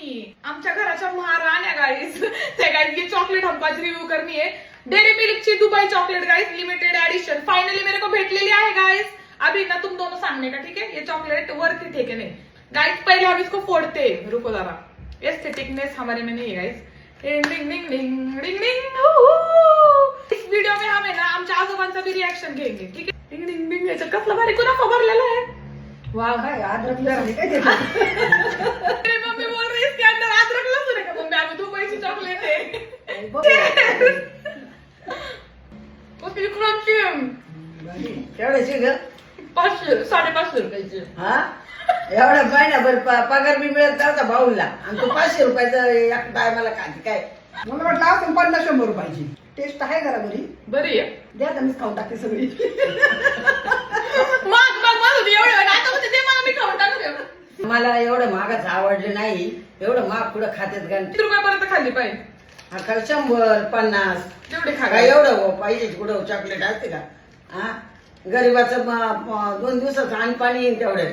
मी आमच्या घराच्या महाराण्या गाईस त्या गाइस की चॉकलेट हमकाच रिव्यू करनी है। डेरी मिल्क ची Dubai chocolate guys limited edition finally मेरे को भेटलेली आहे गाइस। अभी ना तुम दोनों सामने का, ठीक है? ये चॉकलेट वर्थ इट है कि नहीं गाइस? पहले हम इसको फोड़ते हैं, रुको जरा। एस्थेटिकनेस हमारे में नहीं है गाइस। डिंग डिंग डिंग डिंग डिंग डिंग। इस वीडियो में हमें ना आमच्या आजोबांचा भी रिएक्शन घेंगे, ठीक है? डिंग डिंग डिंग। याचा कसला भारी कुणाफा भरलेला है। वाह काय अद्रक लसूण काय देतो? मेरी मम्मी बोल रही है इसके अंदर अदरक लहसुन है। मम्मी अभी दुबई की चॉकलेट है। उसकी क्रंची केवढ्याची ग? 500 550 रुपयाची। हा एवढा महिनाभर पगार बी मिळत नव्हता भाऊला आणि तू 500 रुपयाचं एक टायमाला खाते काय? मला वाटलं असं 50-100 रुपयाची टेस्ट आहे घरा घरी बरी आहे। द्या तर मीच खाऊन टाकते सगळी. मग एवढं आता होते ते मला मी खाऊन टाकते। मला एवढं महागाच आवडलं नाही. एवढं महाग पुढं खात्यात का? किती रुपयापर्यंत खाल्ली पाहिजे? हा का 100-50 तेवढे खा काय एवढं पाहिजे कुठं चॉकलेट असते का? हा गरीबाचं 2 दिवसाचं आणि पाणी येईल तेवढं.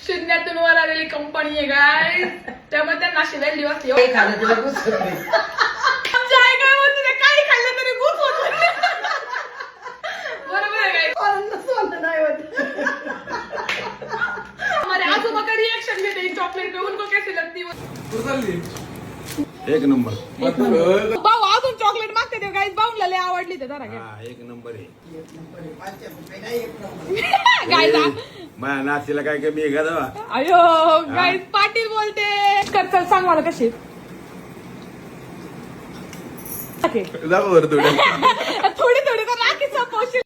शून्यातून वर आलेली कंपनी आहे गाय, त्यामुळे त्यांना अशी व्हॅल्यू असते। काही खाल्लं तुला गुस्स होते. आमची आई काय म्हणते ते काही खाल्लं तरी गुस होत बरोबर आहे गाय? सोनं नाही होत. हमारे आजोबा का रिएक्शन देते इन चॉकलेट पे, उनको कैसी लगती है? एक नंबर भाऊ अजून चॉकलेट मागते ते गाईज, भाऊला लय आवडली ते जरा घ्या। हा, एक नंबर आहे. 500 रुपये नाही, एक नंबर. गाईज माझ्या नातीला काय कमी आहे का तेव्हा? अयो गाईज पाटील बोलते कर, चल सांग मला कशी दाखव बरं थोडं. थोडी थोडी तर राखी सपोशी